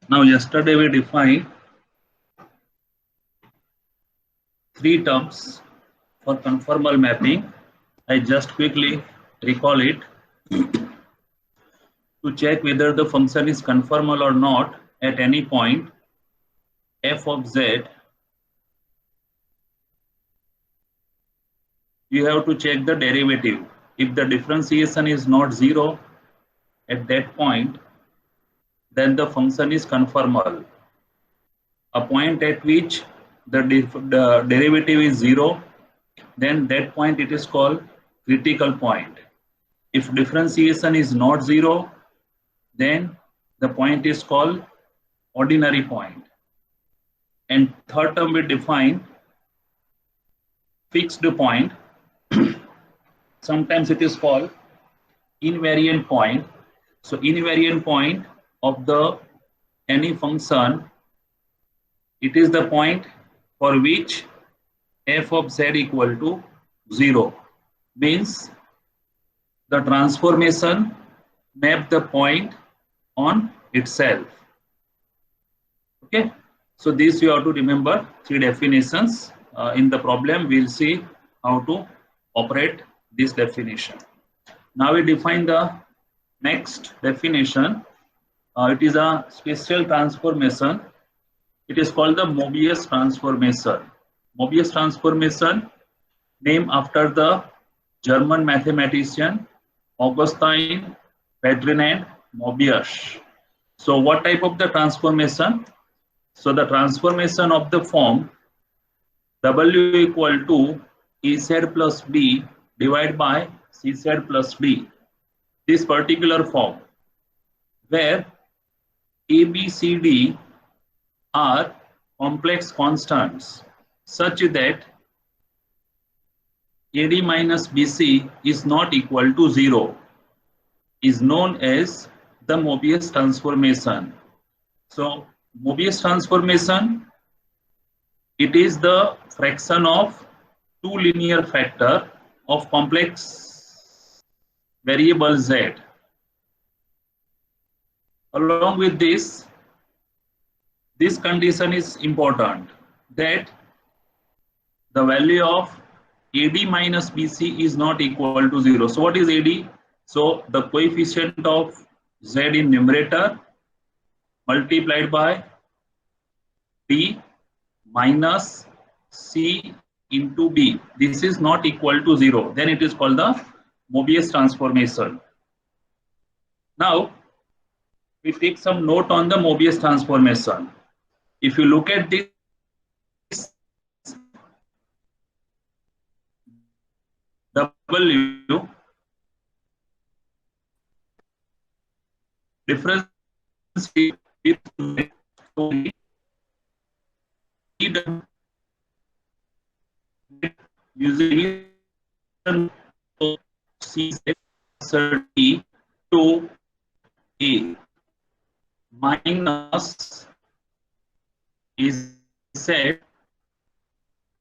Now yesterday we defined three terms for conformal mapping. I just quickly recall it. To check whether the function is conformal or not at any point f of z, you have to check the derivative. If the differentiation is not zero at that point, then the function is conformal. A point at which the derivative is zero, then that point it is called critical point. If differentiation is not zero, then the point is called ordinary point. And third term we define fixed point. Sometimes it is called invariant point. So invariant point of the any function, it is the point for which f of z equal to 0. Means the transformation map the point on itself. Okay, so this you have to remember three definitions. In the problem we'll see how to operate this definition. Now we define the next definition. It is a special transformation. It is called the Mobius transformation. Mobius transformation, named after the German mathematician Augustin Ferdinand Mobius. So what type of the transformation? So the transformation of the form W equal to Ez plus B divided by Cz plus D. This particular form where A, B, C, D are complex constants such that AD minus BC is not equal to 0 is known as the Mobius transformation. So Mobius transformation, it is the fraction of two linear factor of complex variable z. Along with this condition is important that the value of AD minus BC is not equal to 0. So what is AD? So the coefficient of z in numerator multiplied by D minus C into B. This is not equal to 0. Then it is called the Mobius transformation. Now we take some note on the Mobius transformation. If you look at this, W difference with using C to A minus is Z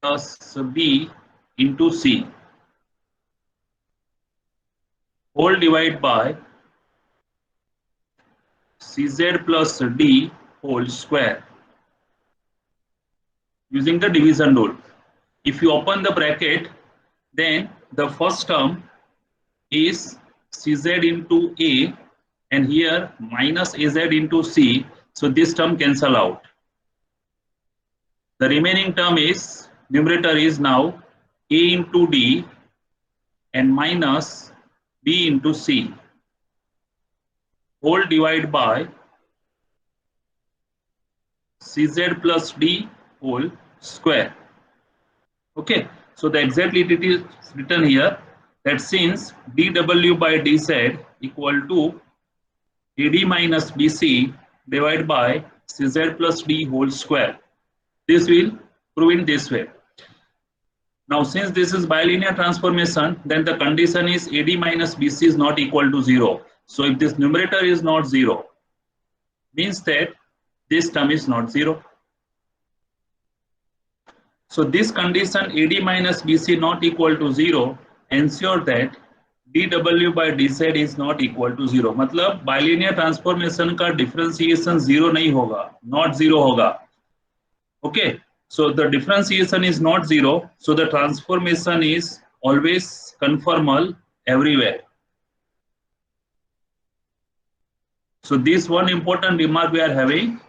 plus B into C whole divided by Cz plus D whole square using the division rule. If you open the bracket, then the first term is Cz into A and here minus Az into C. So this term cancel out. The remaining term is numerator is now A into D and minus B into C whole divided by Cz plus D whole square. Okay, so the exactly it is written here that since dW by dz equal to AD minus BC divided by Cz plus D whole square. This will prove in this way. Now since this is bilinear transformation, then the condition is AD minus BC is not equal to 0. So if this numerator is not 0, means that this term is not 0. So this condition AD minus BC not equal to 0 ensure that dw by dz is not equal to 0. मतलब bilinear transformation का differentiation 0 नहीं होगा, not 0 होगा. Okay, so the differentiation is not 0, so the transformation is always conformal everywhere. So this one important remark we are having,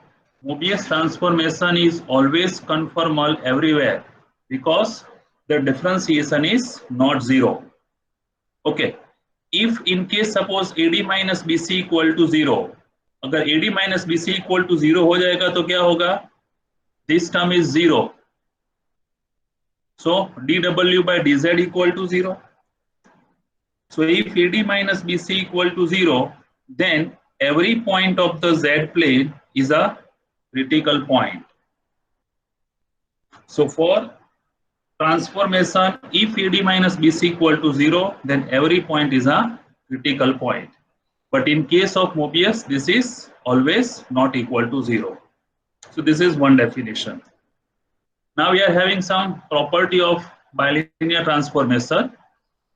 Mobius transformation is always conformal everywhere because the differentiation is not 0. Okay, if in case suppose AD minus BC equal to 0, अगर AD minus BC equal to 0 हो जाएगा तो क्या होगा? This term is 0. So dW by dz equal to 0. So if AD minus BC equal to 0, then every point of the z plane is a critical point. So for transformation, if AD minus BC equal to 0, then every point is a critical point. But in case of Mobius, this is always not equal to 0. So this is one definition. Now we are having some property of bilinear transformation.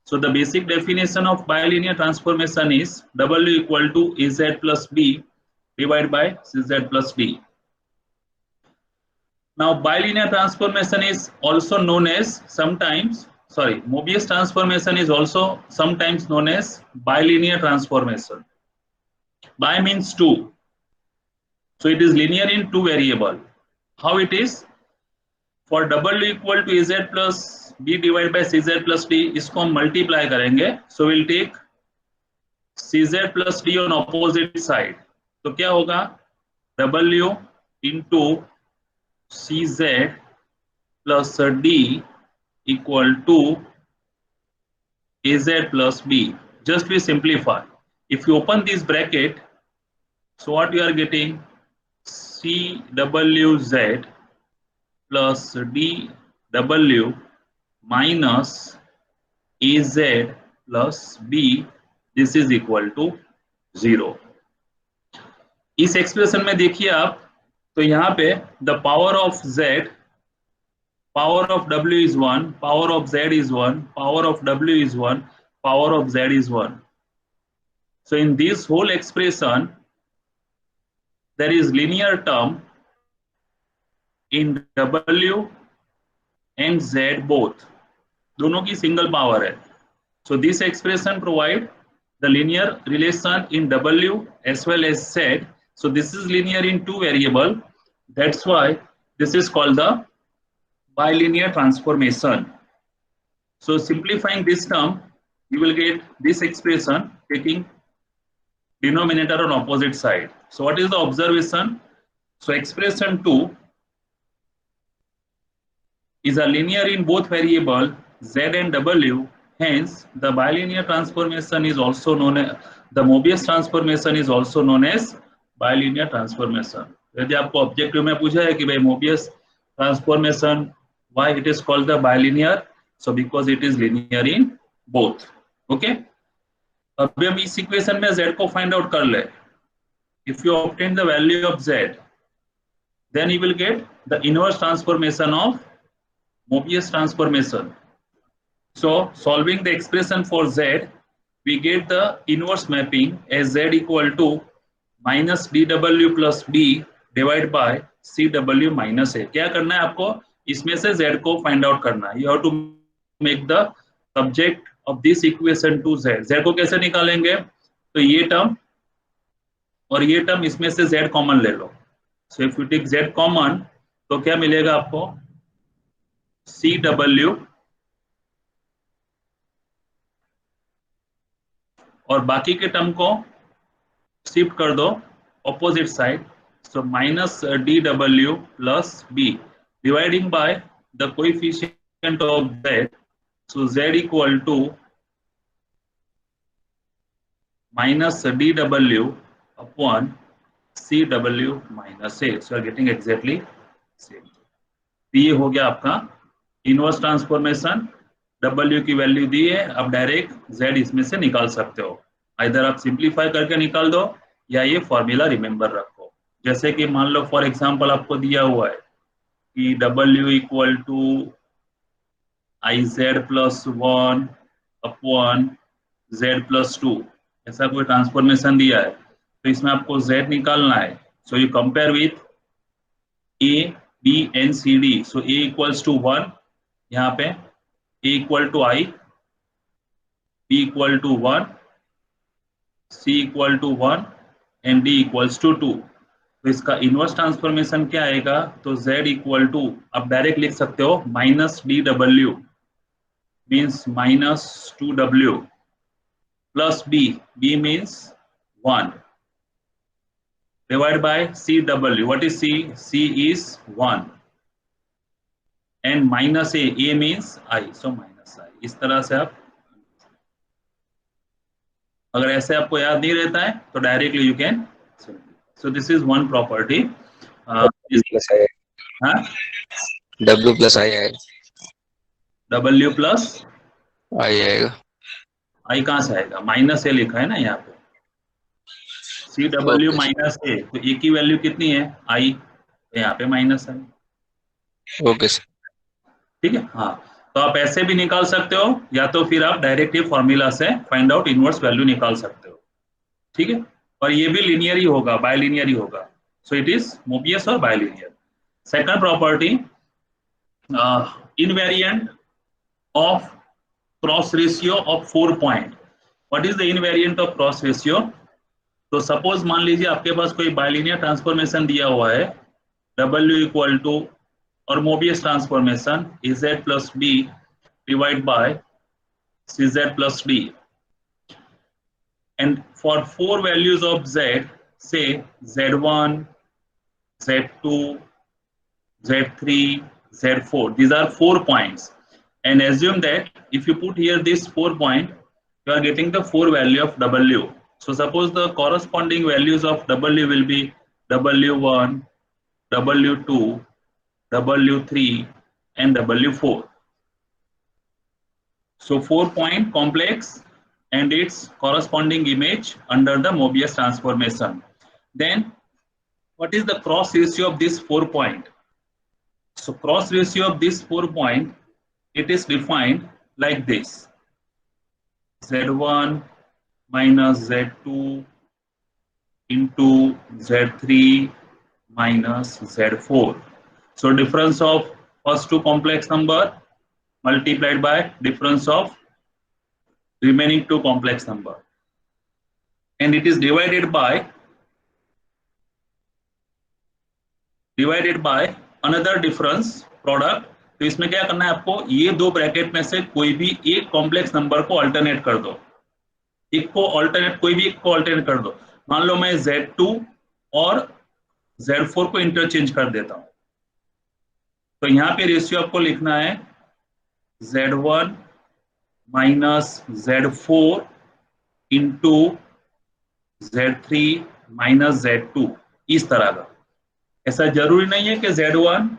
So the basic definition of bilinear transformation is W equal to AZ plus B divided by CZ plus D. Now bilinear transformation is also known as Mobius transformation is also sometimes known as bilinear transformation. Bi means two. So it is linear in two variable. How it is? For W equal to AZ plus B divided by CZ plus D, इसको हम multiply करेंगे. So we'll take CZ plus D on opposite side. तो क्या होगा? W into CZ plus D equal to AZ plus B. Just we simplify. If you open this bracket, so what you are getting? CWZ plus dW minus AZ plus B, this is equal to 0. इस expression में देखिए आप, तो यहाँ पे the power of Z, power of W is 1, power of Z is 1, power of W is 1, power of Z is 1. So in this whole expression, there is linear term in W and Z both. दोनों की single power है. So this expression provide the linear relation in W as well as Z. So this is linear in two variable. That's why this is called the bilinear transformation. So simplifying this term, you will get this expression taking denominator on opposite side. So what is the observation? So expression 2 is a linear in both variable Z and W. Hence, the bilinear transformation is also known as, the Mobius transformation is also known as bilinear transformation. यदि आपको objective में पूछा है कि भाई Mobius transformation, why it is called the bilinear? So because it is linear in both. Okay? अभी हम इस इक्वेशन में Z को फाइंड आउट कर ले. If you obtain the value of Z, then you will get the inverse transformation of Mobius transformation. So solving the expression for Z, we get the inverse mapping as Z equal to minus dW plus B divided by CW minus A. क्या करना है आपको? इसमें से Z को find out करना है. You have to make the subject of this equation to Z. Z को कैसे निकालेंगे? तो ये टर्म और ये टर्म, इसमें से Z कॉमन ले लो. So if you take Z common, तो क्या मिलेगा आपको? CW और बाकी के टर्म को शिफ्ट कर दो opposite side. So minus dW plus B dividing by the coefficient of Z. So Z equal to minus dW upon CW minus A. So are getting exactly same. ये हो गया आपका इनवर्स ट्रांसफॉर्मेशन. W की value दी है, अब direct Z इसमें से निकाल सकते हो. इधर आप सिंप्लीफाई करके निकाल दो या ये फॉर्मूला रिमेंबर रखो. जैसे कि मान लो फॉर एग्जांपल आपको दिया हुआ है कि W equal to IZ plus 1 upon z plus 2, ऐसा कोई ट्रांसफॉर्मेशन दिया है तो इसमें आपको z निकालना है. So you compare with a, b and c, d. So a equals to 1, यहाँ पे a equal to I, b equal to 1, c equal to 1 and d equals to 2. तो इसका इनवर्स ट्रांसफॉर्मेशन क्या आएगा? तो z इक्वल टू, आप direct लिख सकते हो, minus D W means minus 2w plus b means 1 divided by cw. What is c? c is 1 and minus a means I, so minus I. इस तरह से आप, अगर ऐसे आपको याद नहीं रहता है तो directly you can. So this is one property. W plus I. W plus I आएगा. I कहाँ से आएगा? माइनस ए लिखा है ना यहाँ पे. CW माइनस ए, तो ए की वैल्यू कितनी है? I, यहाँ पे माइनस है. ओके सर, ठीक है. हाँ, तो आप ऐसे भी निकाल सकते हो या तो फिर आप डायरेक्ट ये फॉर्मूला से फाइंड आउट इनवर्स वैल्यू निकाल सकते हो. ठीक है, और ये भी लीनियर ही होगा, बायलीनियर ही होगा. सो इट इज मोबियस और bilinear. Second property, invariant of cross ratio of 4 point. What is the invariant of cross ratio? तो सपोज मान लीजिए आपके पास कोई बायलीनियर ट्रांसफॉर्मेशन दिया हुआ है, W इक्वल टू, और Mobius transformation Az plus b divide bye Cz plus d. And for 4 values of z, say z1, z2, z3, z4, these are 4 points, and assume that if you put here this 4 point, you are getting the 4 value of w. So suppose the corresponding values of w will be w1, w2, w3 and w4. So 4 point complex and its corresponding image under the Mobius transformation. Then what is the cross ratio of this 4 point? So cross ratio of this 4 point, it is defined like this: z1 minus z2 into z3 minus z4. So difference of first two complex number multiplied by difference of remaining two complex number, and it is divided by another difference product. तो इसमें क्या करना है आपको? ये दो bracket में से कोई भी एक कॉम्प्लेक्स नंबर को अल्टरनेट कर दो. कोई भी एक को अल्टरनेट कर दो. मान लो मैं Z2 और Z4 को इंटरचेंज कर देता हूं, तो यहाँ पे रेशियो आपको लिखना है Z1 minus Z4 into Z3 minus Z2, इस तरह का. ऐसा जरूरी नहीं है कि Z1,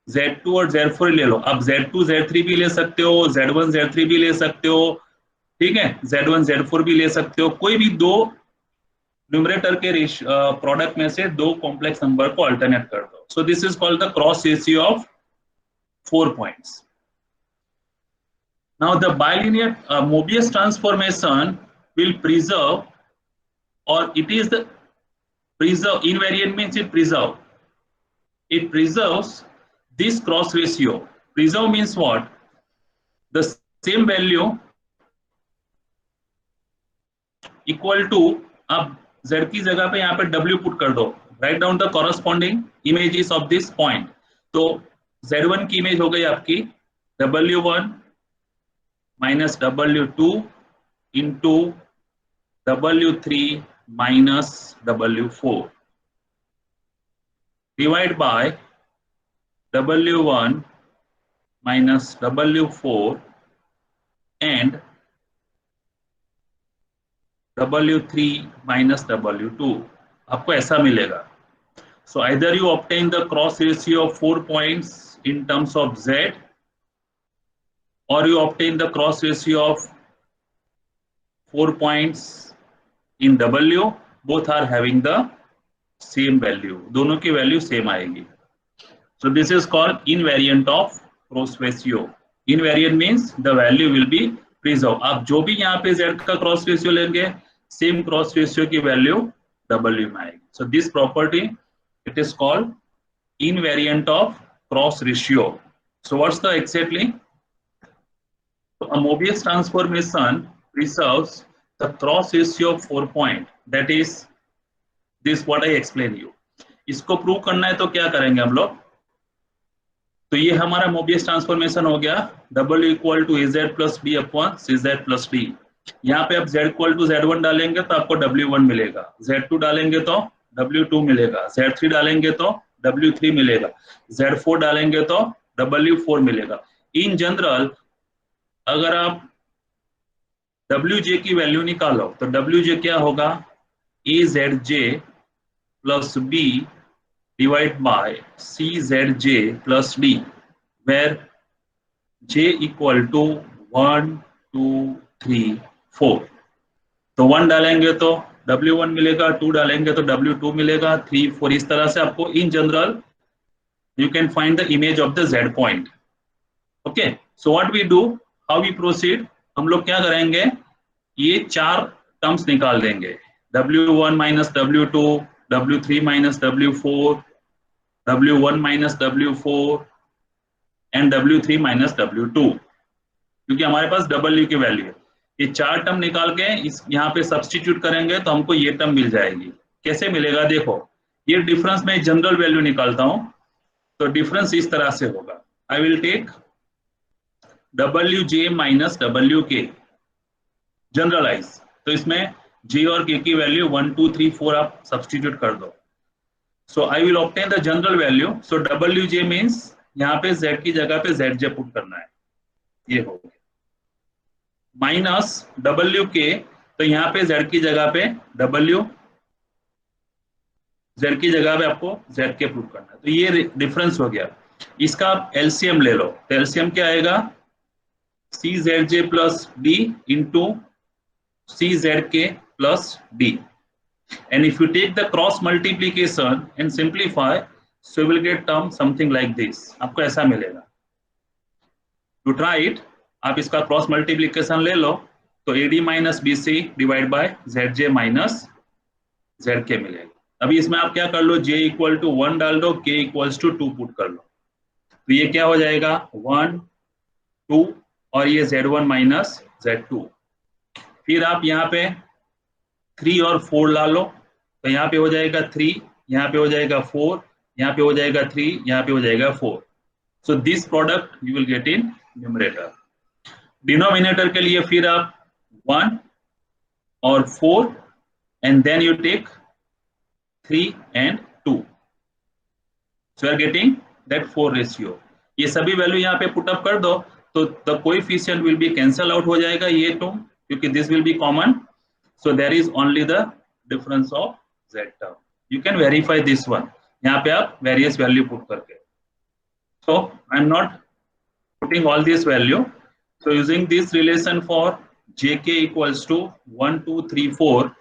Z2 और Z4 ले लो. आप Z2, Z3 भी ले सकते हो, Z1, Z3 भी ले सकते हो, ठीक है, Z1, Z4 भी ले सकते हो. कोई भी दो न्यूमरेटर के प्रोडक्ट में से दो कॉम्प्लेक्स नंबर को अल्टरनेट कर दो. So this is called the cross ratio of 4 points. Now the bilinear Mobius transformation will preserve, or it is the preserve, invariant means it preserves this cross ratio. Preserve means what? The same value equal to, अब z की जगह पे यहाँ पे w put कर दो. Write down the corresponding images of this point. तो z1 की इमेज हो गई आपकी w1 minus w2 into w3 minus w4 divided by w1 minus w4 and w3 minus w2. आपको ऐसा मिलेगा. So either you obtain the cross ratio of 4 points in terms of z, or you obtain the cross ratio of 4 points in w. Both are having the same value. दोनों की value same आएगी. So this is called invariant of cross ratio. Invariant means the value will be preserve. आप जो भी यहाँ पे z का cross ratio लेंगे सेम क्रॉस रेशियो की वैल्यू w में आएगी। So this property it is called invariant of cross ratio. So what's the exactly? So a Mobius transformation preserves the cross ratio of 4 point. That is this what I explain you. इसको prove करना है तो क्या करेंगे हम लोग? तो ये हमारा मोबियस ट्रांसफॉर्मेशन हो गया W equal to AZ plus B upon CZ plus D। यहाँ पे आप Z इक्वल टू Z1 डालेंगे तो आपको W1 मिलेगा, Z2 डालेंगे तो W2 मिलेगा, Z3 डालेंगे तो W3 मिलेगा, Z4 डालेंगे तो W4 मिलेगा। इन जनरल अगर आप WJ की वैल्यू निकालो तो WJ क्या होगा? AZJ plus B divide by CZJ plus D, where J equal to 1 2 3 4। तो 1 डालेंगे तो W1 मिलेगा, 2 डालेंगे तो W2 मिलेगा, 3 4 इस तरह से आपको in general you can find the image of the Z point. Okay, so what we do, how we proceed, हम लोग क्या करेंगे, ये चार टर्म्स निकाल देंगे, W1 minus W2, W3 minus W4, W1 minus W4 and W3 minus W2, क्योंकि हमारे पास W की वैल्यू है। ये चार टर्म निकाल के इस यहाँ पे सब्स्टिट्यूट करेंगे तो हमको ये टर्म मिल जाएगी। कैसे मिलेगा देखो, ये डिफरेंस में जनरल वैल्यू निकालता हूं तो डिफरेंस इस तरह से होगा, I will take WJ minus WK generalize, तो इसमें J और K की वैल्यू 1 2 3 4 आप सब्स्टिट्यूट कर दो। So I will obtain the general value. So WJ means यहाँ पे Z की जगह पे ZJ पुट करना है, ये हो गया, माइनस WK, तो यहाँ पे Z की जगह पे Z की जगह पे आपको ZK पुट करना है, तो ये डिफरेंस हो गया। इसका आप एलसीएम ले लो, तो एलसीएम क्या आएगा, CZJ plus D into CZK plus D, and if you take the cross multiplication and simplify, so you will get term something like this, आपको ऐसा मिलेगा। To try it, आप इसका क्रॉस मल्टीप्लीकेशन ले लो तो AD minus BC divide by ZJ minus ZK मिलेगा। अभी इसमें आप क्या कर लो, J इक्वल टू 1 डाल दो, K इक्वल्स टू 2 पुट कर लो, तो ये क्या हो जाएगा 1 2 और ये Z1 माइनस Z2। फिर आप यहाँ पे 3 और 4 ला लो, तो यहाँ पे हो जाएगा 3, यहाँ पे हो जाएगा 4, यहाँ पे हो जाएगा 3, यहाँ पे हो जाएगा 4। So this product you will get in numerator. Denominator के लिए फिर आप 1 और 4 and then you take 3 and 2, so you are getting that 4 ratio। ये सभी वैल्यू यहाँ पे पुट अप कर दो तो the coefficient will be cancel out हो जाएगा ये टर्म, क्योंकि this will be common, so there is only the difference of z term। you can verify this one, यहाँ पे आप various value put करके, so I am not putting all this value, so using this relation for jk equals to 1 2 3 4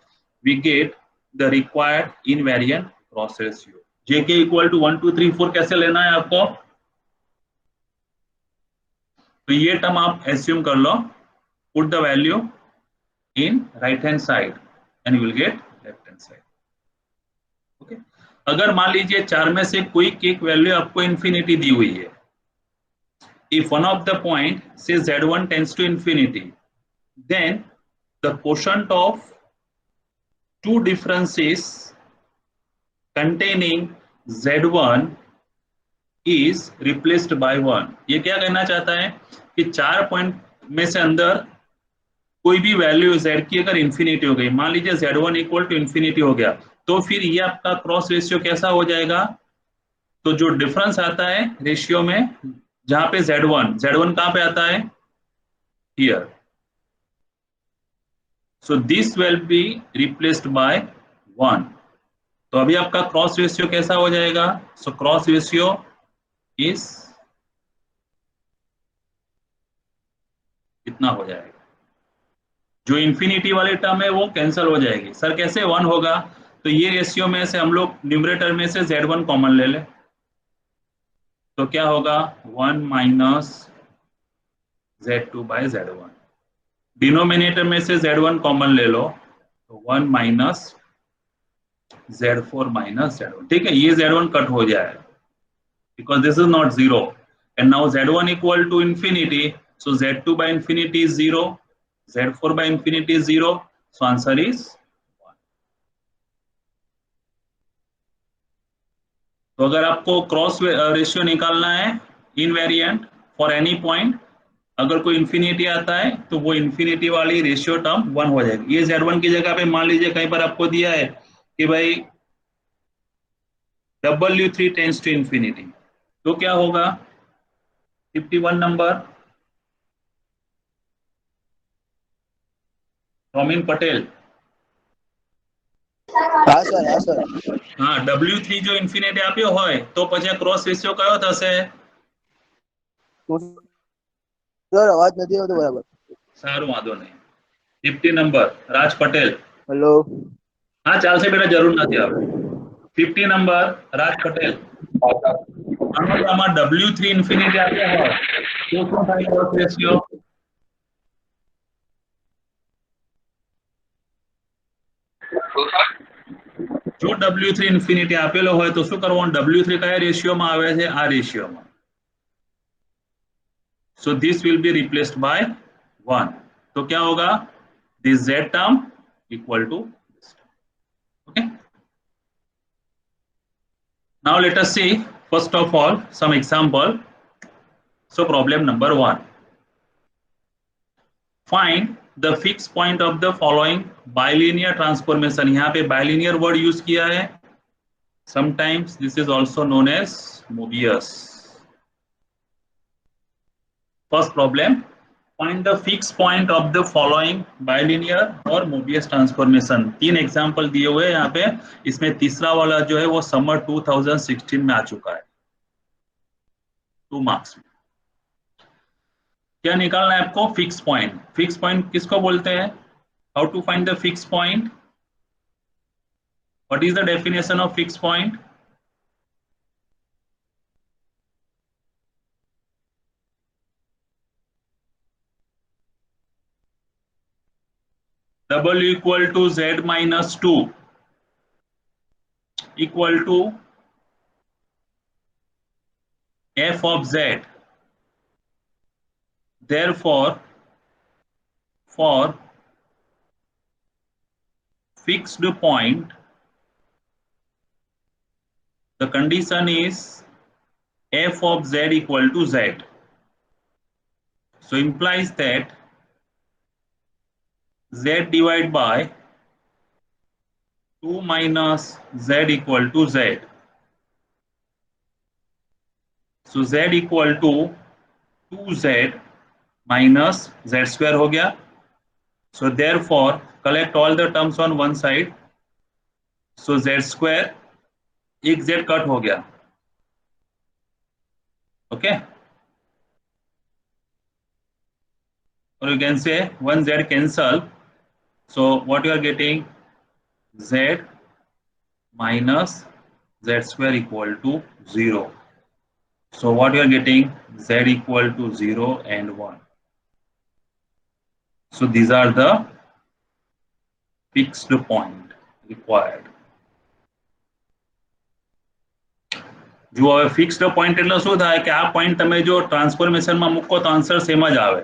we get the required invariant cross ratio। jk equal to 1 2 3 4 कैसे लेना है आपको, तो ये टर्म आप एज्यूम कर लो, put the value in right hand side and you will get left hand side। Okay, अगर मान लीजिए चार में से कोई एक वैल्यू आपको इंफिनिटी दी हुई है, if one of the point say Z1 tends to infinity, then the quotient of two differences containing Z1 is replaced by 1। ये क्या कहना चाहता है कि चार पॉइंट में से अंदर कोई भी वैल्यू Z की अगर इंफिनिटी हो गई, मान लीजिए Z1 इक्वल टू इंफिनिटी हो गया, तो फिर ये आपका क्रॉस रेशियो कैसा हो जाएगा, तो जो डिफरेंस आता है रेशियो में जहां पे Z1 कहां पे आता है, here, so this will be replaced by 1। तो अभी आपका क्रॉस रेशियो कैसा हो जाएगा, सो क्रॉस रेशियो इज इतना हो जाएगा, जो इंफिनिटी वाले टर्म है वो कैंसिल हो जाएगी। सर कैसे 1 होगा, तो ये रेशियो में से हम लोग न्यूमरेटर में से Z1 कॉमन ले ले, तो क्या होगा 1 minus Z2 bye Z1। Denominator में से Z1 कॉमन ले लो, तो 1 माइनस Z4 माइनस Z1, ठीक है, ये Z1 कट हो जाए because this is not 0, and now Z1 equal to infinity, so Z2 by infinity is 0, Z4 by infinity is 0, so answer is 1. तो अगर आपको क्रॉस रेशियो निकालना है इनवेरिएंट फॉर एनी पॉइंट, अगर कोई इंफिनिटी आता है तो वो इंफिनिटी वाली रेशियो टर्म 1 हो जाएगी। ये Z1 की जगह पे मान लीजिए कहीं पर आपको दिया है कि भाई W3 टेंड्स टू इंफिनिटी, तो क्या होगा? 51 नंबर रोमिन पटेल। हाँ सर, हाँ सर। हाँ, W3 जो ઇન્ફિનિટી આપ્યો હોય તો પછી ક્રોસ રેશિયો કયો થશે? સર અવાજ નથી આવતો બરાબર. સારું, વાંધો નહીં. 50 નંબર રાજ પટેલ. હેલો. હા, ચાલશે બેટા, જરૂર નથી આવે. 50 નંબર રાજ પટેલ. આમાં W3 ઇન્ફિનિટી આપ્યા હોય તો શું થાય ક્રોસ રેશિયો? જો W3 ઇન્ફિનિટી આપેલો હોય તો શું કરવાનું? W3 કયા રેશિયોમાં આવે છે? આ રેશિયોમાં. So this will be replaced by 1. तो क्या होगा? This Z term equal to this term. Okay. Now let us see first of all some example. So problem number 1. Find the fixed point of the following bilinear transformation. यहाँ पे bilinear word use किया है. Sometimes this is also known as Mobius. First problem. Find the fixed point of the following bilinear और Mobius transformation. 3 example दिए हुए हैं यहाँ पे. इसमें तीसरा वाला जो है वो समर 2016 में आ चुका है, 2 मार्क्स में. क्या निकालना है आपको? Fix point. फिक्स पॉइंट किसको बोलते हैं? How to find the fix point? What is the definition of fix point? W equal to Z minus 2 equal to f of Z. Therefore, for fixed point, the condition is f of Z equal to Z. So implies that Z divided by 2 minus Z equal to Z. So Z equal to 2Z minus Z square हो गया. So therefore collect all the terms on one side. So Z square, एक Z cut हो गया. Okay. Or you can say one Z cancel. So what you are getting? Z minus Z square equal to 0. So what you are getting? Z equal to 0 and 1. So these are the fixed point required. જો હવે fixed point એટલે શું થાય કે આ point તમે જો ટ્રાન્સફોર્મેશનમાં મૂકો તો આન્સર સેમ જ આવે.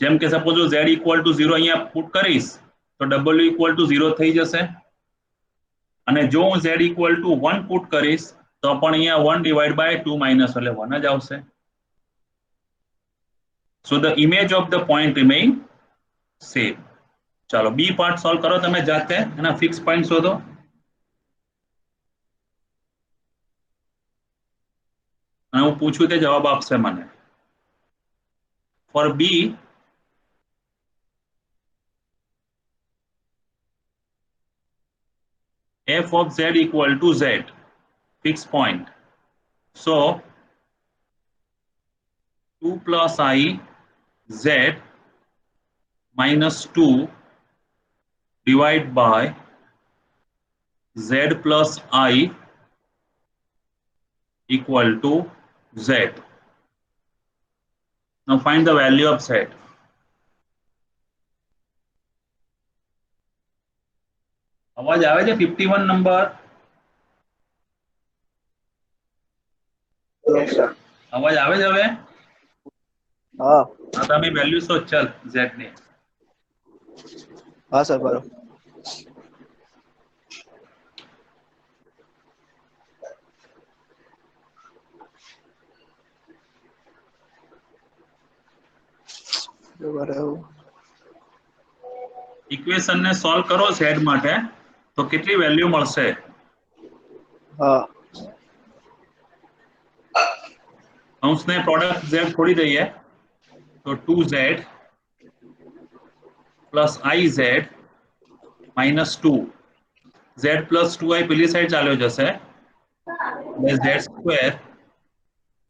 જેમ કે સપોઝ હું Z ઇક્વલ ટુ 0 અહીંયા પુટ કરીશ તો W ઇક્વલ ટુ 0 થઈ જશે. અને જો હું Z ઇક્વલ ટુ 1 પુટ કરીશ તો પણ અહીંયા 1 ડિવાઇડ બાય 2 માઇનસ એટલે 1 જ આવશે. So the image of the point remain same. ચાલો બી પાર્ટ સોલ્વ કરો તમે જાતે, એના ફિક્સ પોઈન્ટ શોધો. અને હું પૂછું તે જવાબ આપશે મને. For B f of Z equal to Z, fixed point. So 2 plus I Z minus 2 divided by Z plus I equal to Z. Now find the value of Z. અવાજ આવે છે 51 નંબર? Yes, sir. અવાજ આવે છે હવે? હા હા તમે વેલ્યુ શોધ ચાલ z ની. હા સર બરોબર. બરાબર. ઇક્વેશન ને સોલ્વ કરો z માટે તો કેટલી વેલ્યુ મળશે? હા કૌંસને પ્રોડક્ટ z છોડી દઈએ તો 2z plus iz minus 2 z plus 2i પેલી સાઈડ ચાલ્યો જશે એટલે z સ્ક્વેર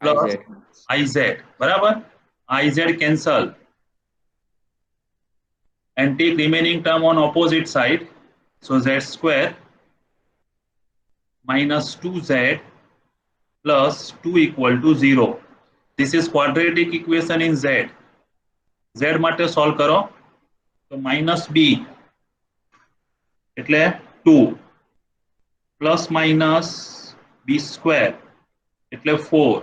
પ્લસ iz બરાબર. iz cancel and take remaining term on opposite side, so z square minus 2z plus 2 equal to 0. This is quadratic equation in z. z માટે solve કરો તો minus b એટલે 2 plus minus b square એટલે 4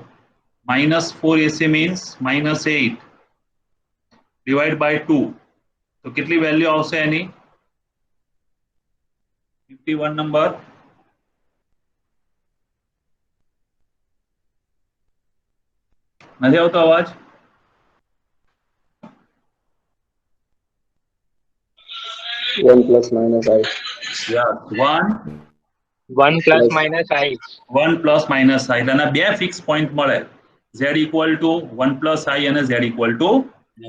minus 4 AC means minus 8 divided by 2 તો કેટલી value આવશે એની? 51 number. નથી આવતો અવાજ? One plus minus I. Yes 1 plus Plus minus I. 1 plus minus i અને બે ફિક્સ પોઈન્ટ મળે z equal to 1 plus i અને z ઇક્વલ ટુ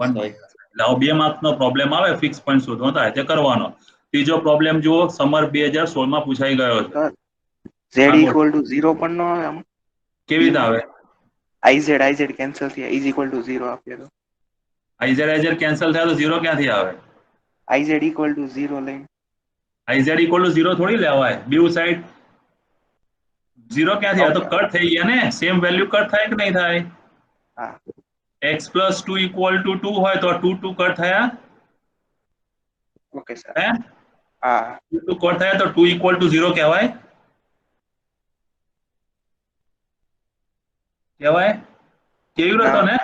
1 માઇનસ એટલે આવો બે માર્ક્સનો પ્રોબ્લેમ આવે ફિક્સ પોઈન્ટ શોધવાનો થાય તે કરવાનો. ત્રીજો પ્રોબ્લેમ જુઓ સમર 2016 માં પૂછાઈ ગયો છે. સર z હા, બોલ. ઇક્વલ ટુ 0 પણ ન આવે આમ કેવી રીતે આવે? iz કેન્સલ થયા ઇઝ ઇક્વલ ટુ 0 આપીએ તો iz કેન્સલ થાય તો 0 ક્યાંથી આવે? iz ઇક્વલ ટુ 0 લઈને iz ઇક્વલ ટુ 0 થોડી લેવાય બેઉ સાઈડ 0 ક્યાંથી આવે? તો કટ થઈ ગયા ને સેમ વેલ્યુ કટ થાય કે નહીં થાય? હા x પ્લસ 2 ઇક્વલ ટુ 2 હોય તો 2 2 કટ થયા ઓકે સર હે હા 2 2 કટ થયા તો 2 ઇક્વલ ટુ 0 કહેવાય? કહેવાય? કેવી રહ્યો ના ને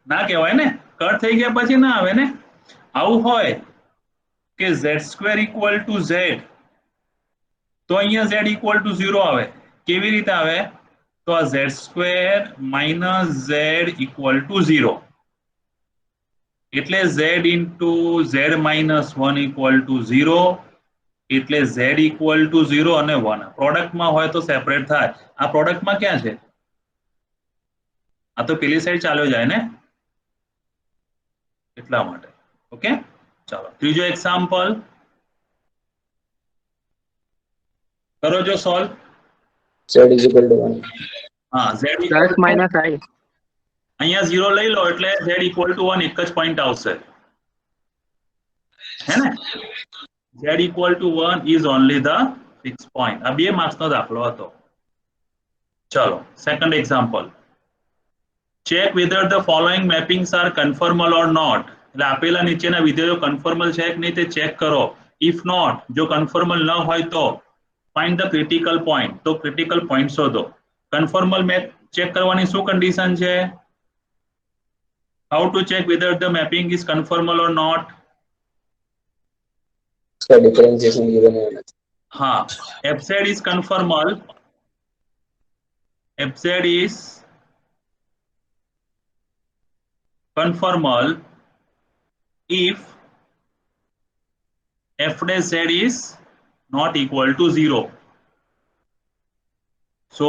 ના કહેવાય ને કટ થઈ ગયા પછી ના આવે ને. આવું હોય કે z² ઇક્વલ ટુ z તો અહીંયા z ઇક્વલ ટુ 0 આવે. કેવી રીતે આવે? તો આ z² minus z equal to 0 એટલે z into z minus 1 equal to 0 એટલે z ઇક્વલ ટુ 0 અને 1 પ્રોડક્ટમાં હોય તો સેપરેટ થાય. આ પ્રોડક્ટમાં ક્યાં છે? આ તો પેલી સાઈડ ચાલ્યો જાય ને એટલા માટે. ઓકે ચાલો ત્રીજો એક્ઝામ્પલ કરો જો solve. Z is equal to 1. હા z Plus equal to minus I. અહીંયા 0 લઈ લો એટલે z ઇક્વલ ટુ 1 એક જ પોઈન્ટ આવશે હે ને. z equal to 1 is only the fix point. આ બે માર્ક્સનો દાખલો હતો. ચલો second example check whether the following mappings are conformal or not. એટલે આપેલા નીચેના વિધેયો કન્ફર્મલ છે કે નહીં તે ચેક કરો. ઇફ નોટ જો કન્ફર્મલ ન હોય તો ફાઇન્ડ ધ ક્રિટિકલ પોઈન્ટ તો ક્રિટિકલ પોઈન્ટ શોધો. કન્ફર્મલ મેપ ચેક કરવાની શું કન્ડિશન છે? How to check whether the mapping is conformal or not? So differentiation given here. हाँ fz is conformal. fz is conformal if f dash z is not equal to 0. So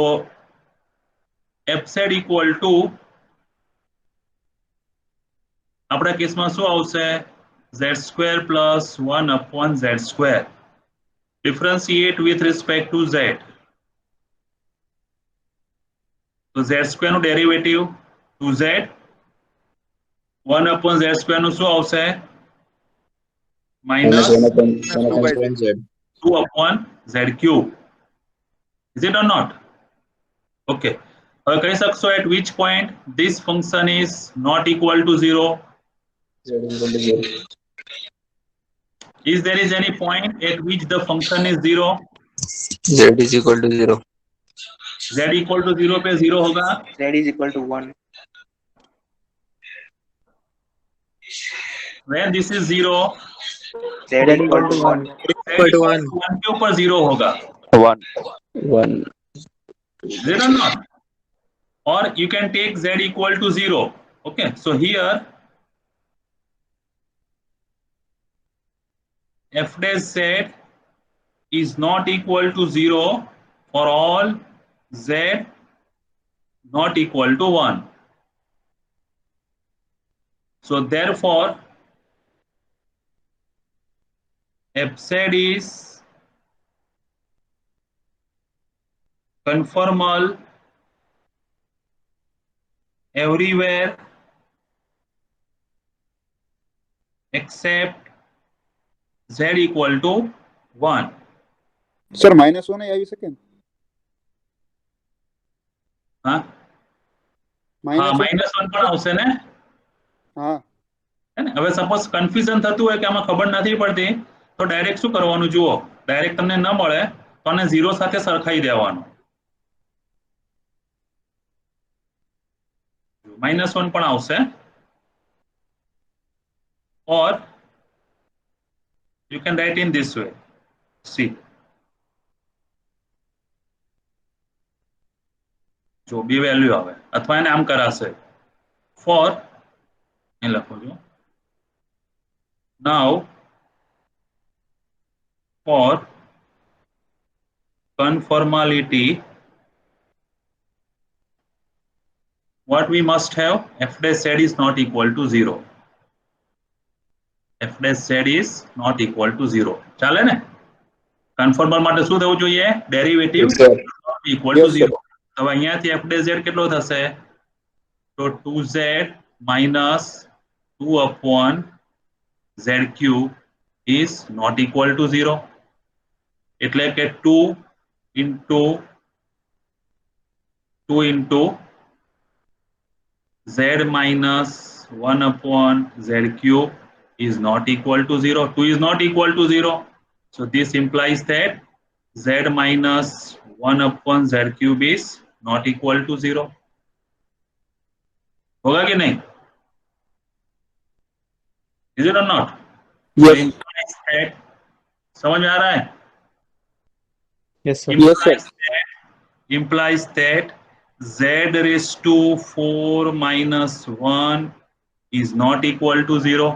fz equal to આપણા કેસમાં શું આવશે? z² plus 1 upon z². Differentiate with respect to z. તો z² નું derivative 2z 1 upon z² નું શું આવશે? Minus Minus 1 upon 2 Z. 2 upon z cube. Is it or not? Okay. હવે કહી શકશો at which point this function is not equal to 0? Z is equal to 0. Is there is any point at which the function is 0? Z is equal to 0. Z equal to 0 पे 0 होगा. Z is equal to 1. When this is 0, Z equal to 1. Z equal to 1 के ऊपर 0 होगा. 1. 1. Is it or not? Or you can take Z equal to 0. Okay, so here f dash z is not equal to 0 for all z not equal to 1. So therefore fz is conformal everywhere except z equal to 1. Sir -1 આવી શકે ને? હા હા -1 પણ આવશે ને. હા હવે સપોઝ કન્ફ્યુઝન થતું હોય કે આમાં ખબર નથી પડતી તો ડાયરેક્ટ શું કરવાનું જુઓ, ડાયરેક્ટ તમને ન મળે તો આને 0 સાથે સરખાઈ દેવાનું. -1 પણ આવશે. or you can write in this way. See, जो भी वैल्यू आवे अथवा એને આમ કરાશે for એ લખો છો. Now for conformality what we must have, f dash z is not equal to 0. f dash z is not equal to 0. ચાલે ને? કન્ફોર્મલ માટે શું થવું જોઈએ? Derivative Yes, sir. Equal to Yes, sir. 0. હવે અહીંયાથી f dash z કેટલો થશે? તો 2z minus 2 upon z cube is not equal to 0. એટલે કે 2 into z minus 1 upon z cube is not equal to 0. 2 is not equal to 0. So this implies that z minus 1 upon z cube is not equal to 0. होगा कि नहीं? Is it or not? So Yes. implies that, समझ में आ रहा है? Yes, sir. Yes, sir. Implies that z raised to 4 minus 1 is not equal to 0.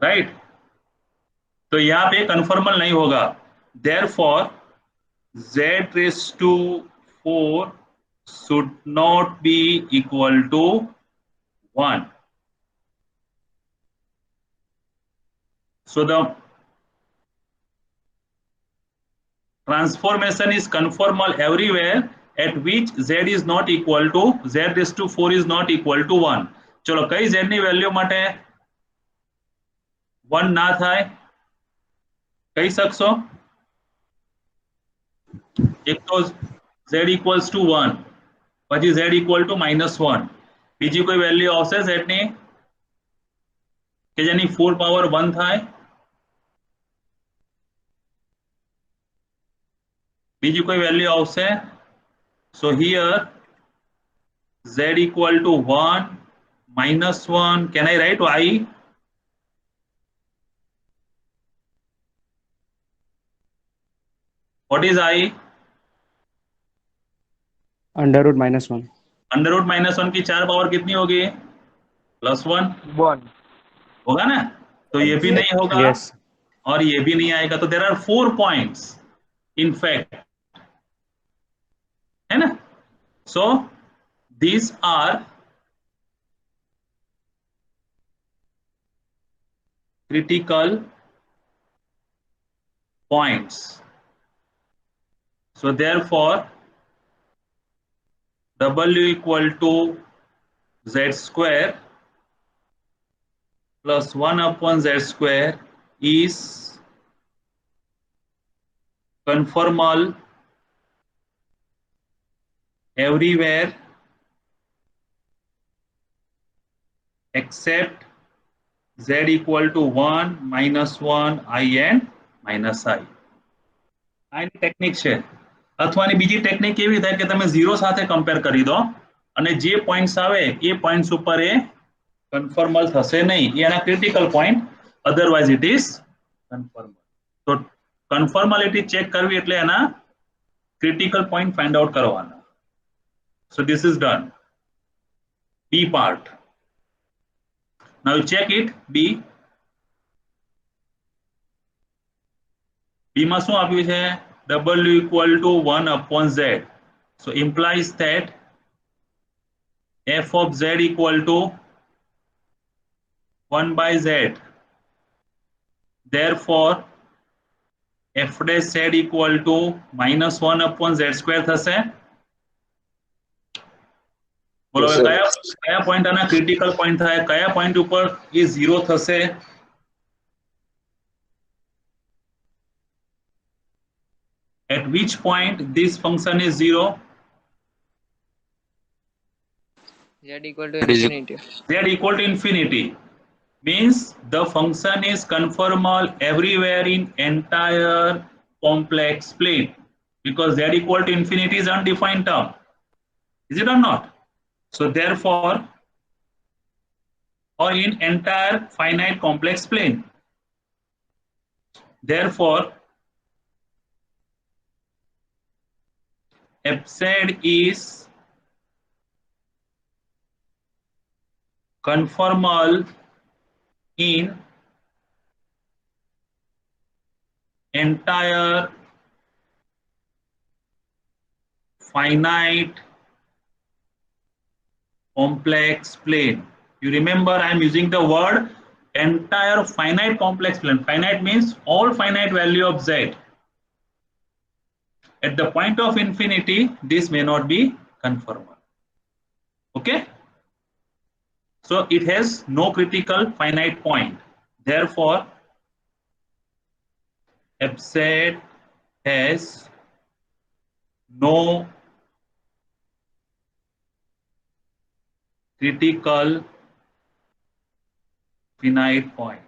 Right? तो यहाँ पे कन्फर्मल नहीं होगा. Therefore, z raised to 4 should not be equal to 1. So the transformation is conformal everywhere at which z is not equal to z raised to 4 is not equal to 1. चलो कई z ની value માટે 1 ના થાય કહી શકશો? એક તો z equals to 1, પછી z equal to -1, બીજી કોઈ વેલ્યુ આવશે z ની કે જેની 4 પાવર 1 થાય? બીજી કોઈ વેલ્યુ આવશે? So here z equal to 1 -1, can I write y? What is I? Under root -1. Under root -1 की 4 पावर कितनी होगी? +1 होगा ना? तो ये भी नहीं होगा Yes. और ये भी नहीं आएगा. तो there are 4 points in fact, है ना? So these are critical points. So therefore w equal to z square plus 1 upon z square is conformal everywhere except z equal to 1, -1, I and -I. આની technique છે. અથવા ની બીજી technique કેવી થાય કે તમે 0 સાથે કમ્પેર કરી દો અને જે પોઈન્ટ્સ આવે એ પોઈન્ટ્સ ઉપર એ કન્ફર્મલ થશે નહીં, એ એના critical point, otherwise it is conformal. તો કન્ફર્માલિટી ચેક કરવી એટલે એના ક્રિટિકલ પોઈન્ટ ફાઇન્ડ આઉટ કરવાના. So this is done. B part. Now you check it. B માં શું આપ્યું છે? W equal to 1 upon Z. So implies that f of Z equal to 1 by Z. Therefore f dash Z equal to -1 upon Z square થશે. બોલો હવે કયા point આના critical point થાય? કયા પોઈન્ટ ઉપર એ 0 થશે? At which point this function is 0? Z equal to infinity. Z equal to infinity means the function is conformal everywhere in entire complex plane, because Z equal to infinity is undefined term. Is it or not? So therefore, or in entire finite complex plane. Therefore, fz is conformal in entire finite complex plane. You remember I am using the word entire finite complex plane. Finite means all finite value of Z. At the point of infinity, this may not be conformal. Okay? So it has no critical finite point. Therefore, fz has no critical finite point.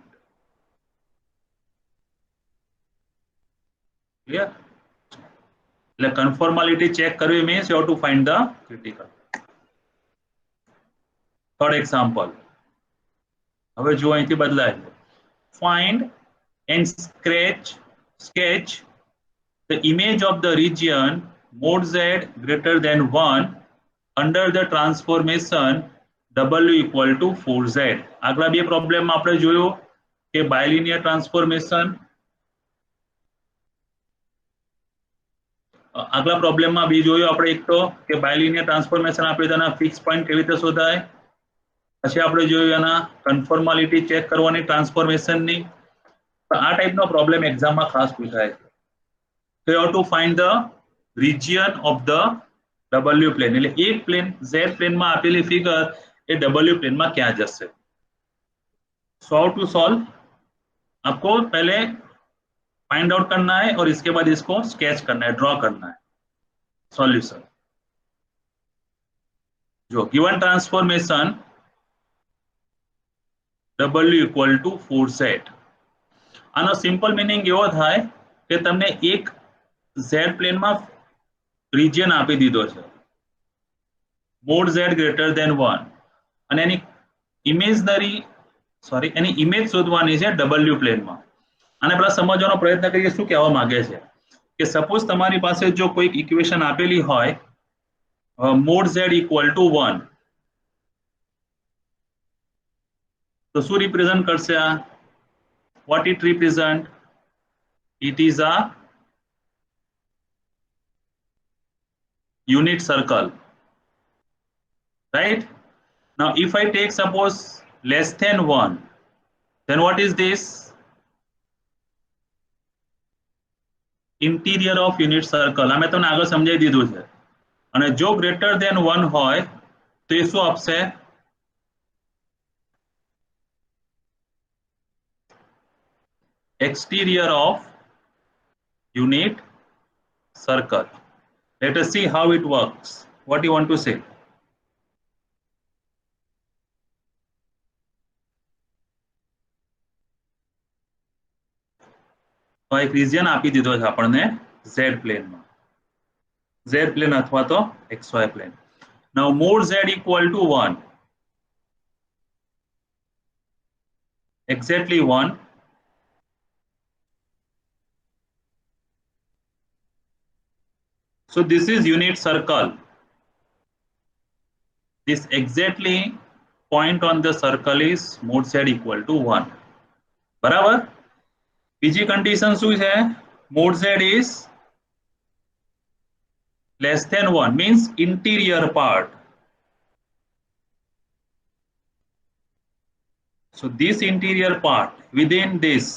Clear? The conformality check Curvv means you have to find the critical. Third example. હવે જો અહીંથી બદલાય. Find and sketch the image of the region mod z greater than 1 under the transformation w equal to 4z. આગલા બે પ્રોબ્લેમમાં આપણે જોયું કે બાયલિનિયર ટ્રાન્સફોર્મેશન, આગલા પ્રોબ્લેમમાં બી જોયું આપણે એક તો કે બાયલિનિયર ટ્રાન્સફોર્મેશન આપણે તેના ફિક્સ પોઈન્ટ કેવી રીતે શોધાય. પછી આપણે જોયું એના કન્ફોર્માલિટી ચેક કરવાની ટ્રાન્સફોર્મેશનની. તો આ ટાઈપનો પ્રોબ્લેમ એક્ઝામમાં ખાસ પૂછાય છે. So you have to find the region of the W plane. એટલે એક પ્લેન Z પ્લેનમાં આપેલી ફિગર એ W પ્લેનમાં ક્યાં જશે? So how to solve? आपको पहले फाइंड आउट करना है और इसके बाद इसको स्केच करना है, ड्रॉ करना है. सॉल्यूशन जो given transformation W equal to 4z. આનો સિમ્પલ મીનિંગ એવો થાય કે તમને એક Z પ્લેનમાં રિજિયન આપી દીધો છે મોડ Z ગ્રેટર ધેન 1 અને એની એની ઇમેજ શોધવાની છે W પ્લેનમાં. આને પહેલા સમજવાનો પ્રયત્ન કરીએ શું કહેવા માંગે છે કે સપોઝ તમારી પાસે જો કોઈ ઇક્વેશન આપેલી હોય મોડ Z equal to 1, તો શું રિપ્રેઝન્ટ કરશે આ? what it represent? It is a unit circle, right? Now if I take suppose less than 1, then what is this? Interior of unit circle. અમે તમને આગળ સમજાવી દીધું છે. અને જો greater than 1 હોય તો એ શું આપશે? Exterior of unit circle. Let us see how it works. What do you want to say? તો એક રિજિયન આપી દીધો છે આપણને z પ્લેનમાં, z પ્લેન અથવા તો xy plane. Now mode z equal to 1, exactly 1. So this is unit circle. This exactly point on the circle is mod z equal to 1. બરાબર. બીજી કંડિશન શું છે? mod z is less than 1 means interior part. So this interior part within this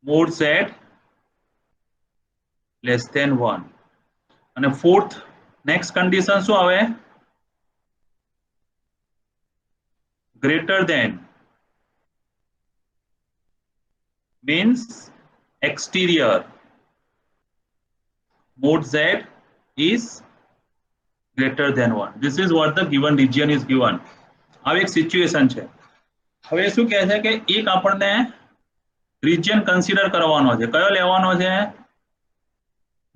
mod z less than 1. અને fourth next condition શું આવે? Greater than means exterior mod z is greater than 1. This is what the given region is given. હવે એક situation છે. હવે શું કહે છે કે એક આપણને રિજિયન કન્સિડર કરવાનો છે. કયો લેવાનો છે?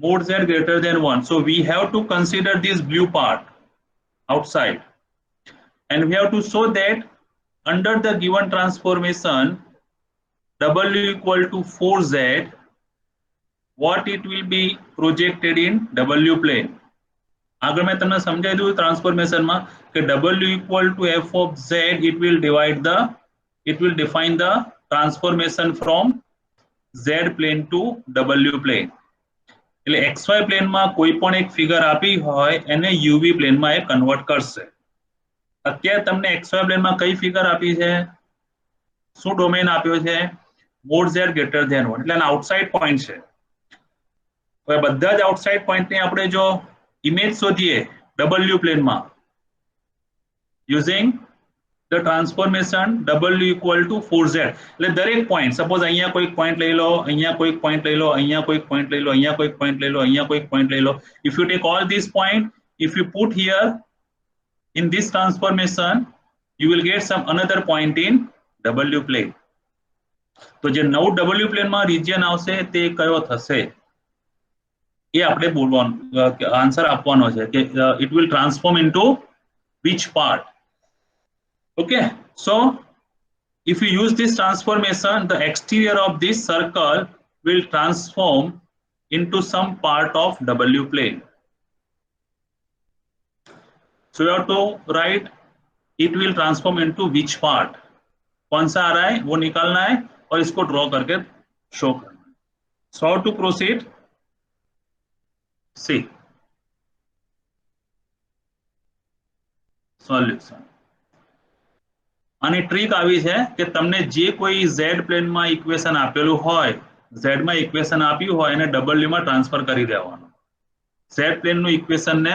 mod z greater than 1. So we have to consider this blue part outside and we have to show that under the given transformation w equal to 4z, what it will be projected in w plane. આગળ મેં તમને સમજાવી દીધું ટ્રાન્સફોર્મેશનમાં કે w equal to f of z, it will define the transformation from z plane to w plane. એટલે xy પ્લેનમાં કોઈ પણ એક ફિગર આપી હોય એને uv પ્લેનમાં એ કન્વર્ટ કરશે. અત્યારે તમને xy પ્લેનમાં કઈ ફિગર આપી છે? શું ડોમેન આપ્યો છે? mod z greater than 1. એટલે આઉટસાઇડ પોઈન્ટ છે. હવે બધા જ આઉટસાઇડ પોઈન્ટને આપણે જો ઇમેજ શોધીએ w પ્લેનમાં using the transformation w equal to 4z. એટલે દરેક પોઈન્ટ, સપોઝ અહીંયા કોઈક પોઈન્ટ લઈ લો, અહીંયા કોઈક પોઈન્ટ લઈ લો, અહીંયા કોઈક પોઈન્ટ લઈ લો, અહીંયા કોઈક પોઈન્ટ લઈ લો, અહીંયા કોઈક પોઈન્ટ લઈ લો. If you take all these points, if you put here in this transformation, you will get some another point in w plane. તો જે નવું w પ્લેનમાં રિજિયન આવશે તે કયો થશે એ આપણે બોલવાનું આન્સર આપવાનો છે કે it will transform into which part. Okay, so if you use this transformation, the exterior of this circle will transform into some part of w plane. So you have to write it will transform into which part. कौन सा आ रहा है वो निकालना है और इसको draw करके शो करना है. So how to proceed? See solution. અને ટ્રીક આવી છે કે તમને જે કોઈ z પ્લેનમાં ઇક્વેશન આપેલું હોય, z માં ઇક્વેશન આપ્યું હોય એને w માં ટ્રાન્સફર કરી દેવાનું. z પ્લેનનું ઇક્વેશનને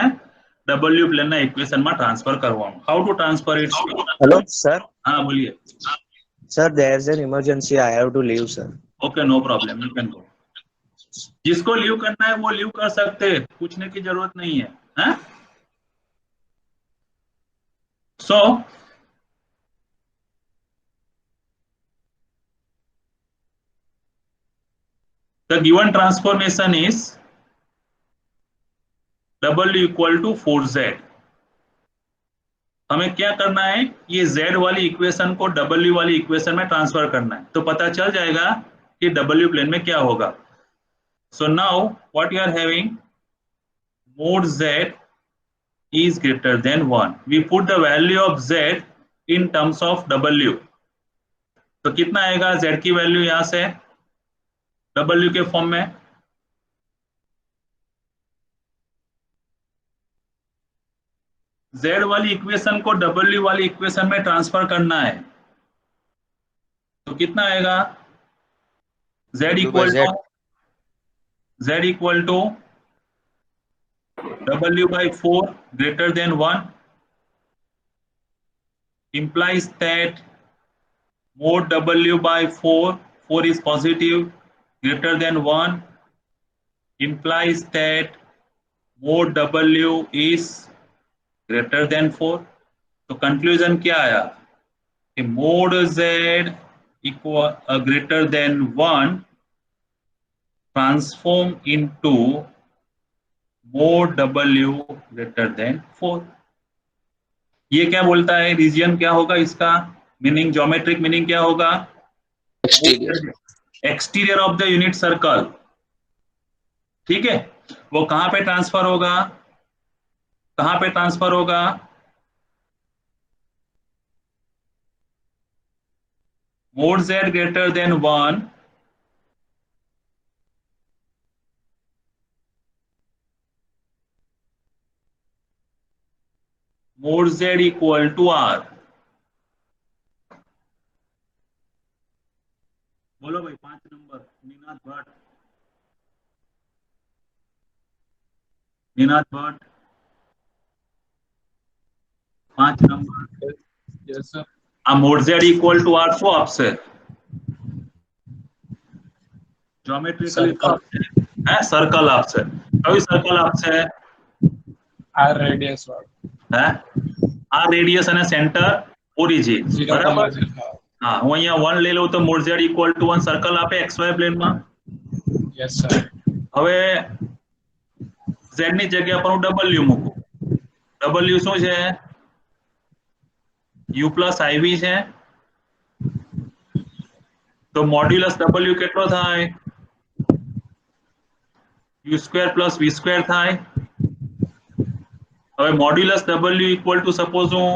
w પ્લેનના ઇક્વેશનમાં ટ્રાન્સફર કરવાનું. How to transfer it? Hello, sir. हाँ बोलिए. Sir, there's an emergency. I have to leave, sir. Okay, no problem. You can go. जिसको लीव करना है वो लीव कर सकते हैं, पूछने की जरूरत नहीं है. हैं? So the given transformation is w equal to 4z. हमें क्या करना है? ये z वाली इक्वेशन को w वाली इक्वेशन में ट्रांसफर करना है. तो पता चल जाएगा कि w प्लेन में क्या होगा. So now what you are having, mod z is greater than 1. We put the value of z in terms of w. तो कितना आएगा z की वैल्यू यहां से w के फॉर्म में? z वाली इक्वेशन को w वाली इक्वेशन में ट्रांसफर करना है. तो कितना आएगा? z equal to w by 4 greater than 1 implies that mod w by 4 is positive, greater than 1 implies that mod w is greater than 4. तो कंक्लूजन क्या आया कि mod z equal greater than 1 transform into mod W greater than 4. ये क्या बोलता है? Reason क्या होगा इसका? मीनिंग, ज्योमेट्रिक मीनिंग क्या होगा? Exterior of the unit circle. ठीक है, वो कहां पे ट्रांसफर होगा? कहां पे ट्रांसफर होगा? mod z greater than 1 mod z equal to r। बोलो भाई, 5 number Ninad Bhatt. Ninad Bhatt 5 number. Yes, sir. આ mod z equal to r શું આપશે? જ્યોમેટ્રિકલી હે સર્કલ આપશે। કયું સર્કલ આપશે? R radius વાળું હે આ રેડિયસ અને સેન્ટર ઓરિજિન, બરાબર? હા, હું અહીંયા 1 લઈ લઉં તો mod z equal to 1 circle આપે xy પ્લેનમાં। yes sir હવે z ની જગ્યા પર હું w મૂકું। w શું છે? u plus iv છે। તો મોડ્યુલસ w કેટલો થાય? u square plus v square થાય। હવે modulus w equal to suppose હું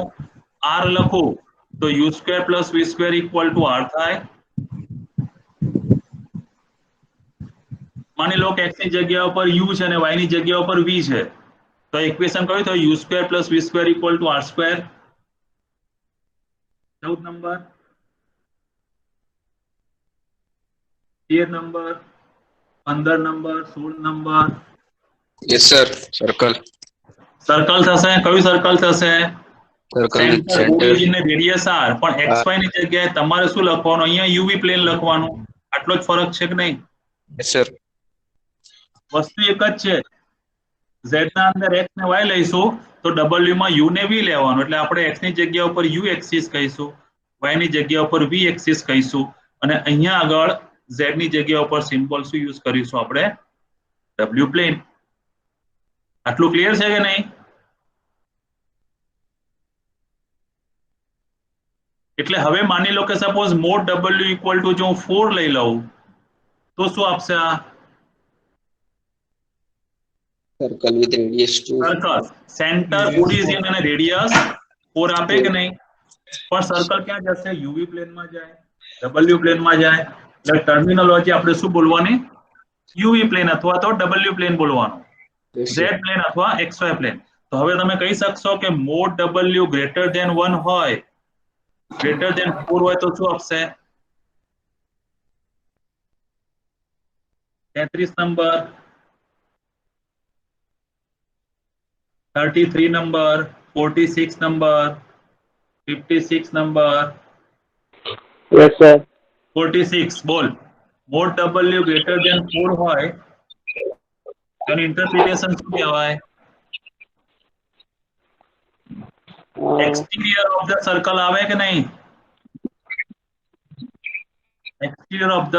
r લખું તો u square plus v square equal to r થાય। માની લો કે x ની જગ્યા ઉપર u છે અને y ની જગ્યા ઉપર v છે, તો ઇક્વેશન કયું થયું? u square plus v square equal to r square। 14 number, 13 number, 15 number, 16 number. yes sir circle circle થશે। કયું સર્કલ થશે? circle with centre center origin ને રેડિયસ r। પણ xy ની જગ્યાએ તમારે શું લખવાનું? અહીંયા uv પ્લેન લખવાનું। આટલો જ ફરક છે કે નહીં? yes sir વસ્તુ એક જ છે। z ના અંદર x ને y લઈશું તો w માં u ને v લેવાનું, એટલે આપણે x ની જગ્યા ઉપર u એક્સિસ કહીશું, y ની જગ્યા ઉપર v એક્સિસ કહીશું, અને અહીંયા આગળ z ની જગ્યા ઉપર સિમ્બોલ શું યુઝ કરીશું આપણે? w plane. આટલું ક્લિયર છે કે નહીં? એટલે હવે માની લો કે suppose mode w equal two જો હું 4 લઈ લઉં તો શું આપશે? આ circle with radius 2 circle centre origin અને રેડિયસ 4 આપે કે નહીં? પણ સર્કલ ક્યાં જશે? યુવી પ્લેનમાં જાય, ડબલ્યુ પ્લેનમાં જાય। એટલે ટર્મિનોલોજી આપણે શું બોલવાની? યુવી પ્લેન અથવા તો ડબલ્યુ પ્લેન બોલવાનું, yes z પ્લેન અથવા xy પ્લેન। તો હવે તમે કહી શકશો કે મોડ w ગ્રેટર ધેન 1 હોય, ગ્રેટર ધેન 4 હોય તો શું આપશે? 33 number, 33 number, 46 number, 56 number. Yes, sir. 46 બોલ। મોડ w ગ્રેટર ધેન 4 હોય તેનું ઇન્ટરપ્રિટેશન શું કહેવાય? एक्सटीरियर ऑफ द सर्कल आवे कि नहीं? Exterior of the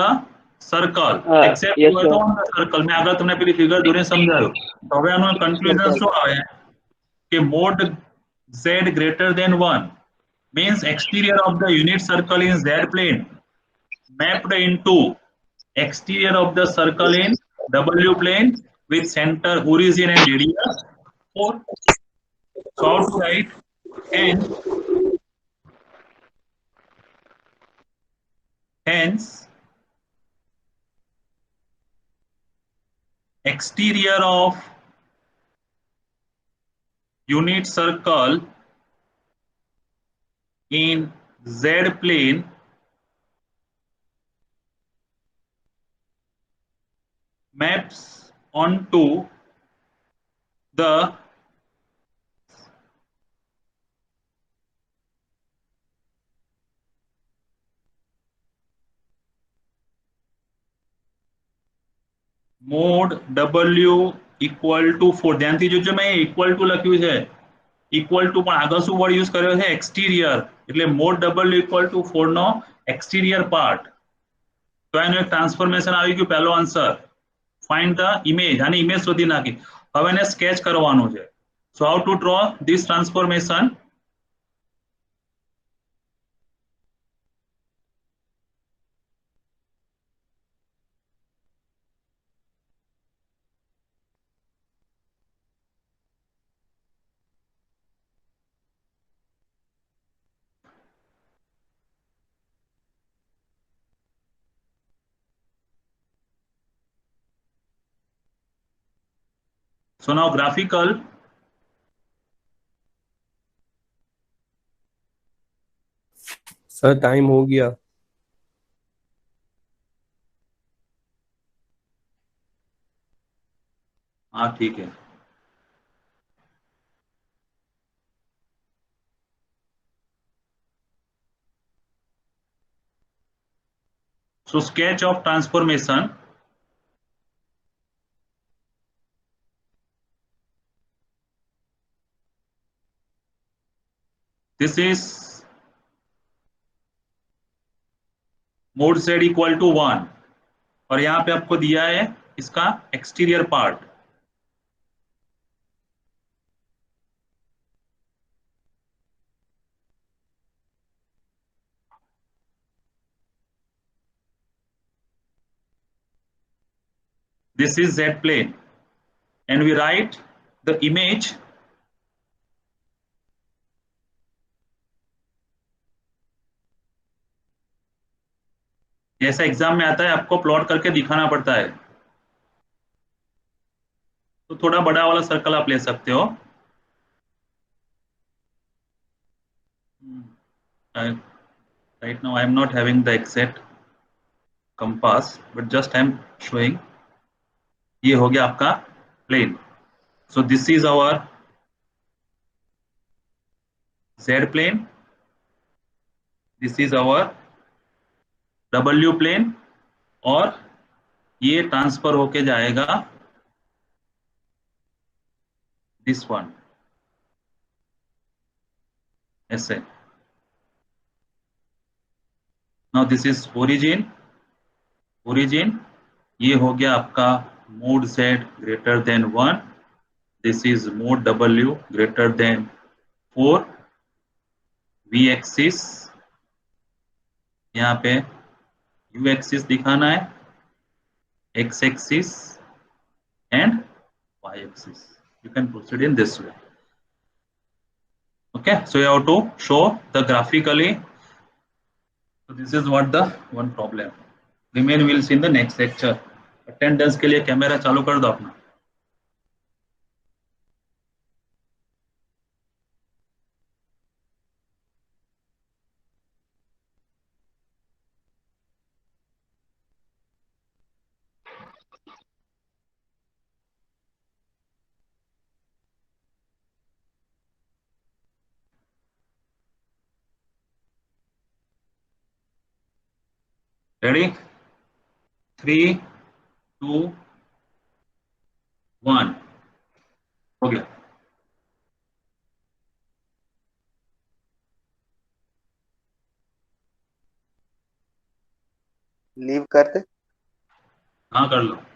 circle except yes, हुआ तो ऑन द सर्कल। मैं આગળ તમને પેલી ફિગર દોરીને સમજાવ્યું। તો હવે આનો કન્ક્લુઝન શું આવે કે mod z greater than 1 means exterior of the unit circle in z plane mapped into exterior of the circle in w plane with center origin and radius 4. So how to write? Hence exterior of unit circle in z plane maps onto the mode w equal to 4। ધ્યાનથી જોજો, મેં equal to લખ્યું છે, equal to પણ આગળ શું word use કર્યો છે? એક્સટીરિયર। એટલે મોડ w ઇક્વલ ટુ 4 નો एक्सटीरियर पार्ट तो એનો એક ટ્રાન્સફોર્મેશન આવી ગયું પહેલો આન્સર ફાઇન્ડ ધ ઇમેજ આની ઇમેજ શોધી નાખી હવે એને સ્કેચ કરવાનું છે so how to draw this transformation So now graphical sir time हो गया. हाँ ठीक है so sketch of transformation this is mod z equal to 1 और यहाँ पे आपको दिया है इसका exterior part this is z plane and we write the image जैसा एग्जाम में आता है आपको प्लॉट करके दिखाना पड़ता है तो थोड़ा बड़ा वाला सर्कल आप ले सकते हो right now I am not having the exact compass but just I am showing ये हो गया आपका plane so this is our z plane this is our w plane और ये ट्रांसफर होके जाएगा दिस वन ऐसे नाउ दिस इज ओरिजिन ये हो गया आपका mode z greater than 1 this is mode w greater than 4 v axis यहाँ पे u एक्सिस दिखाना है x axis and y axis you can proceed in this way okay so you have to show the graphically so this is what the one problem remain we'll see in the next lecture attendance के लिए camera चालू कर दो अपना ready 3 2 1 हो गया leave कर दे हाँ कर लो